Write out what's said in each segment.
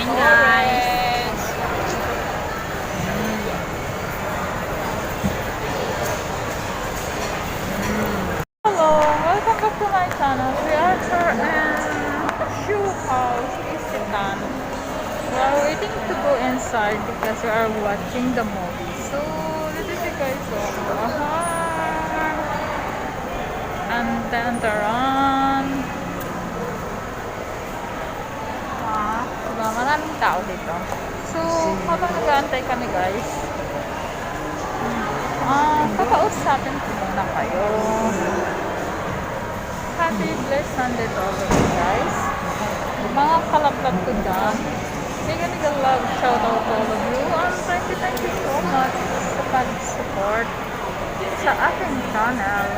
morning, guys. Hello, welcome back to my channel. We are here in shoe house, Isitan. We are waiting to go inside because we are watching the movie. So, this is you guys. And then taran. Maraming tao dito. So, habang nag-aantay kami guys, kakausapin ko muna kayo. Happy blessed Sunday to all of you guys. Mga kalaplat ko dyan, bigyan nila love, shout out to all of you. Thank you so much sa pag-support sa aking channel.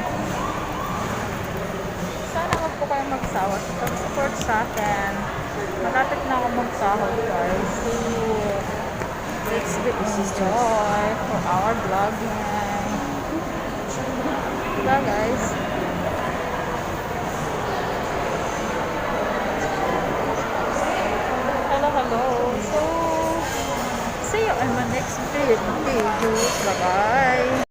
Sana wag po kayo magsawa sa pag-support sa akin. Malapit na ako magsahod guys. So, let's enjoy for our vlogging. Diba guys? Hello. So, see you in my next video. Bye-bye.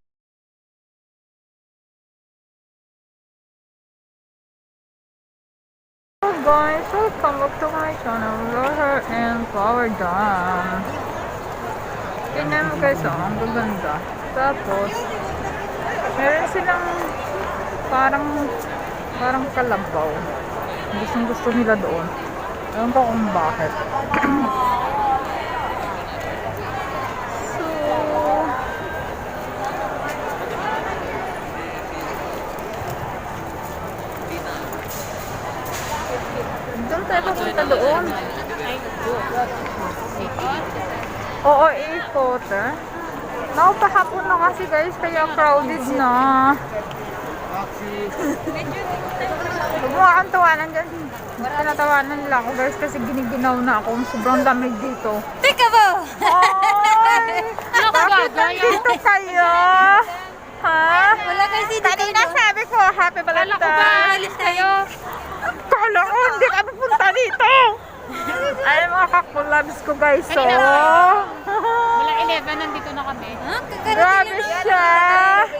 Guys, welcome back to my channel. We're here in Flower Dam. Tingnan mo guys, ang gaganda. Tapos, meron silang parang kalabaw. Gusto nila doon. Ewan ko kung bakit. Doon tayo papunta doon. Oo, ikot eh. Nakapahapon na kasi guys, kaya crowded na. Huwag mo akong tawanan dyan. Natawanan nila ako guys kasi giniginaw na ako. Sobrang lamig dito. Tika ba? Ay! Bakit nandito kayo? Ha? Wala kasi dito. Kanina sabi ko, happy Valentine's. Kala ko ba alis tayo? Kala ko, hindi ka pupunta dito. Ay, mga kakulabs ko guys, so. Wala 11, nandito na kami. Grabe siya.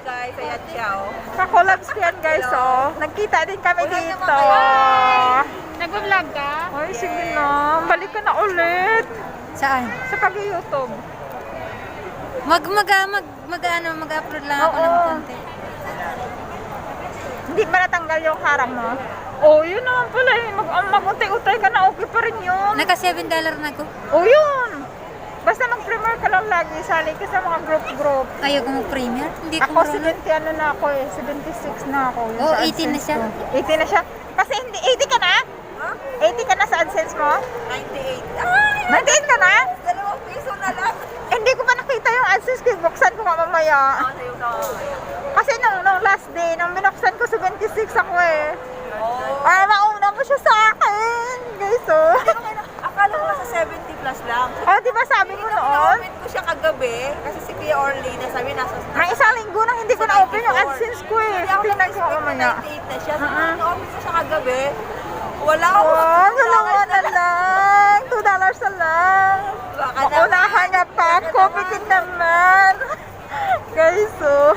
Guys, ayan siya, oh. Kakulabs ko yan guys, so. Nagkita din kami dito. Nag-vlog ka? Ay, sige na. Balik ka na ulit. Saan? Sa pag-YouTube. Mag-upload lang ako ng konti. Hindi ba natanggal yung harang mo? Oh, yun naman pala eh. Mag-utay-utay ka na, okay pa rin yun. Naka $7 na ko. Oh, yun. Basta mag-premiere ka lang lagi. Sali ka sa mga group. Ayaw ko mag-premiere? Hindi ko Ako 70 ano na ako eh. 76 na ako. Yung Oh, sa 18 na AdSense siya. ko. 18 na siya. Kasi hindi, 80 ka na? Huh? 80 ka na sa AdSense mo? 98. Ay! 98 ka na? ₱2 na lang. Hindi ko pa nakita yung AdSense ko. Buksan ko nga mamaya. Sa'yo na. Kasi nung last day, nung binuksan ko 76 ako eh. Oh. Ay, mauna mo siya sa akin. Guys, oh. Akala ko nasa 70 plus lang. Oh, di ba sabi mo noon? Inopen ko siya kagabi kasi si Kuya Orly na sabi nasa May isang linggo nang hindi ko na-open yung AdSense ko eh. Hindi ako Tingnan ko nag-expect mamaya. na 98 na siya. So, inopen ko siya kagabi. Wala ako. Oh, dalawa na lang. $2 na lang. Baka Makunahan niya pa ako. Pitin naman. Guys, oh.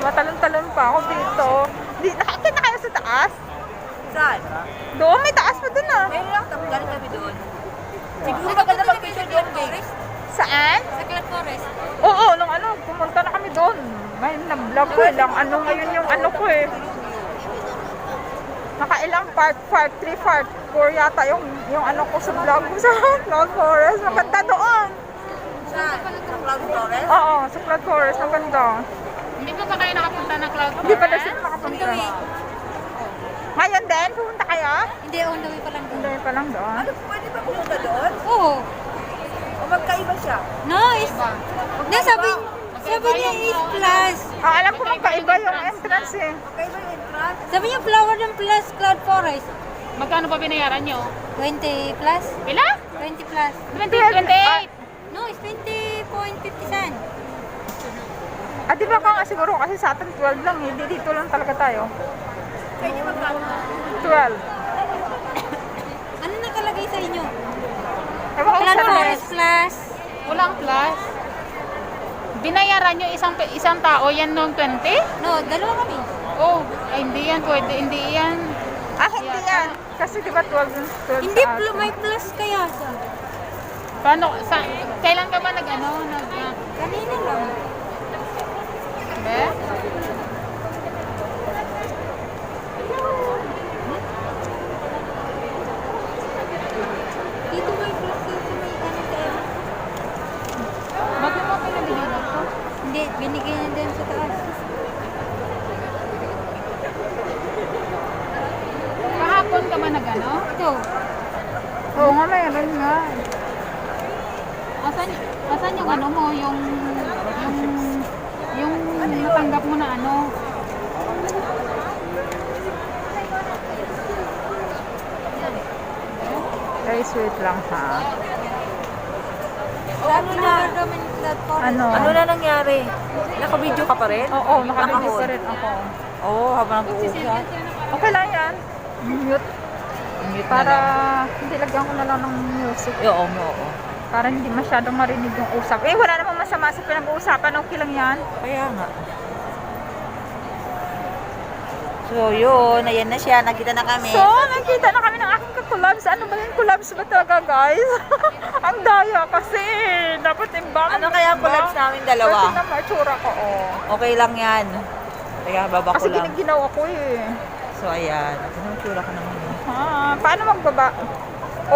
Matalon-talon pa ako dito. Nakakita kayo sa taas? Saan? Doon, may taas pa doon ah. Ngayon lang, tapos galing kami doon. Siguro maganda mag-picture doon, babe. Saan? Sa Clark Forest. Oo, nung pumunta na kami doon. May na-vlog ko eh. Lang ngayon yung ko eh. Nakailang part 3, part 4 yata yung ko sa vlog ko sa Cloud Forest. Maganda doon. Saan? Sa Cloud Forest? Oo, sa Cloud Forest. Maganda. Hindi pa kayo nakapunta ng Cloud Forest? Hindi pa na sila makapunta. On the way. Ngayon din, pumunta kayo? Hindi, on the way pa lang doon. Hindi pa lang doon. Ano, pwede ba pumunta doon? Oo. O magkaiba siya? Nice. Hindi, sabi niya 8 plus. Alam ko magkaiba yung entrance eh. Magkaiba yung entrance? Sabi niya flower ng plus Cloud Forest. Magkano pa binayaran nyo? 20 plus? Pila? 20 plus. 28. No, it's 20.50 cent. Di ba ka nga siguro kasi sa atin 12 lang eh. Dito lang talaga tayo. Kaya niya magkano? 12. lang plus. Binayaran nyo isang tao yan noong 20? No, dalawa kami. Oh, ay, hindi yan pwede. Hindi yan. Hindi yan. Kasi di ba 12 Hindi, sa atin? may plus kaya siya. Paano? Kailan ka ba Kanina lang. Be? Dito may plus, dito may ano kaya. Bakit mo pinabigyan ito? Hindi, binigyan niya din sa taas. Kahapon ka ba Ito. Oo nga, mayroon nga. Asan yung ano mo, yung natanggap mo na ano? Guys, wait lang ha. Ano na government platform? Ano na nangyari? Naka-video ka pa rin? Oo, nakabili Naka-hold. pa rin ako. Oo, habang nag-uusap. Okay lang yan. Mute. Mute na Para lang. hindi lagyan ko na lang ng music. Oo, oo. Para hindi masyadong marinig yung usap. Wala namang masama sa pinag-uusapan. Okay lang yan. Kaya nga. So, yun. Ayan na siya. Nakita na kami. So, nakita na kami ng aking kakulabs. Ano ba yung collabs ba talaga, guys? Ang daya kasi. Dapat imbang. Ano kaya ang collabs namin dalawa? Kasi na matsura ko, oh. Okay lang yan. Kaya baba ko Kasi lang. giniginaw ako eh. So, ayan. Tinutulak ko naman yun. Paano magbaba?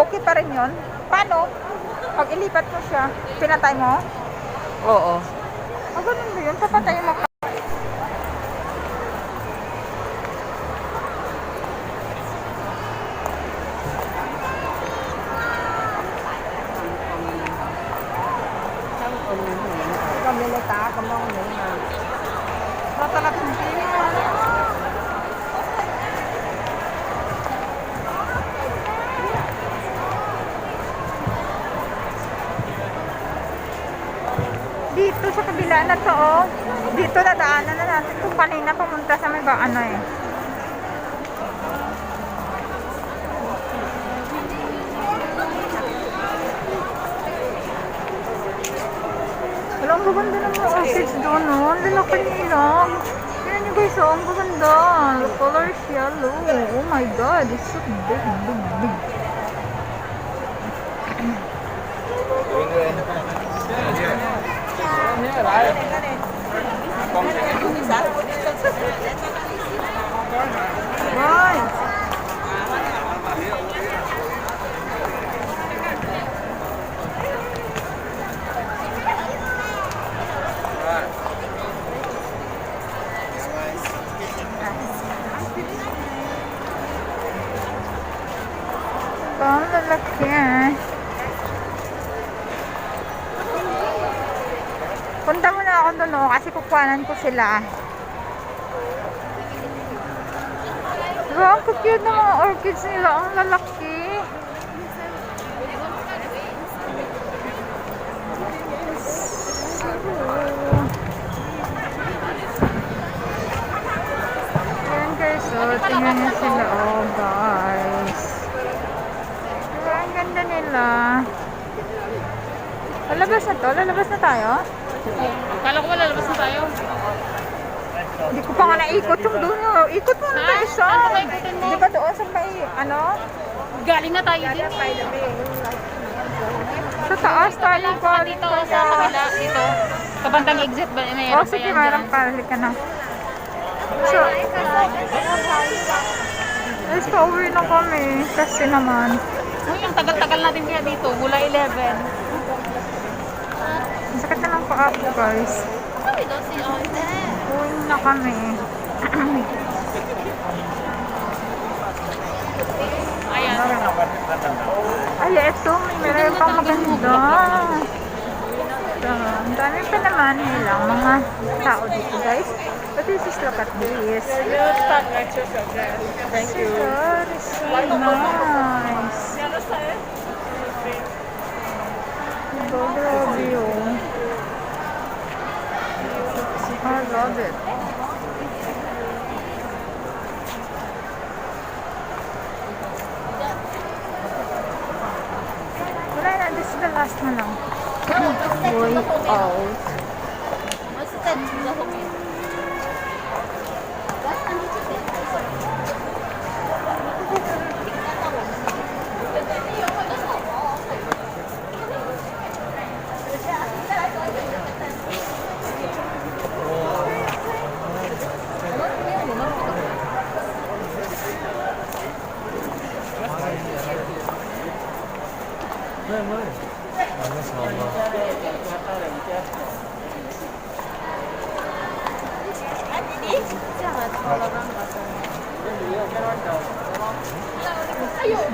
Okay pa rin yun? Paano? Pag ilipat mo siya, pinatay mo? Oo. Ganun ba yun? Papatay mo ka. Dito sa kabila na to, oh. Dito na daanan na natin kung kanina pumunta sa may ano eh. Walang gaganda ng mga orchids doon, oh. Ang lalaki nila. Tignan nyo guys, oh. Ang gaganda. The color is yellow. Oh my god, it's so big, big, big. Ang lalaki eh. Punta muna ako doon oh, kasi kukuhanan ko sila. Diba, ang cute ng mga orchids nila. Ang lalaki. Ayan guys, oh, tingnan niyo sila. Oh guys. Diba, ang ganda nila. Lalabas na to? Lalabas na tayo? Akala ko lalabas na tayo. Hindi ko pa nga naikot yung doon. Ikot mo na tayo isa. Ano ba ikutin mo? Di ba doon sa may, ano? Galing na tayo din eh. Sa taas tayo galing Dito sa kabila, dito. Sa bandang exit ba? May Oh, sige, mayroon pa. Halika na. So, guys, pauwi na kami. Kasi naman. Uy, ang tagal-tagal natin kaya dito. Mula 11. Ang sakit na ng paa ko, guys. Uwi na kami. Ayan. Ay, ito. May meron pang maganda. Ang dami pa naman nilang mga tao dito, guys. But this is, look at this. Thank you. That is so nice. So grabe yun. I love it. Wala na, this is the last na lang. Way out.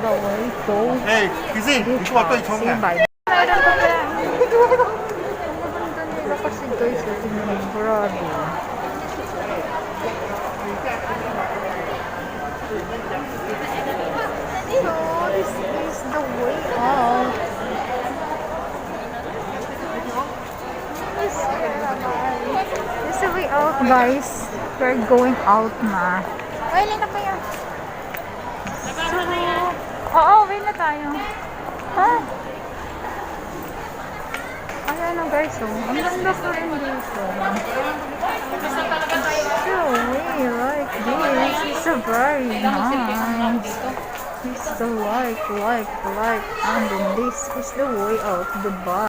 The way to 哎，其实你跟我对冲啊！ Meron pa kaya. Ang ganda nila kasi guys, tingnan mo, grabe. So, this is the way out. This is the way out, guys. We're going out na. Pwede na kayo. Oo, uwi na tayo. Ha? Ayan na guys, oh. Ang ganda pa rin dito. So, we like this. It's a very nice. It's the like. And then this is the way out the bar.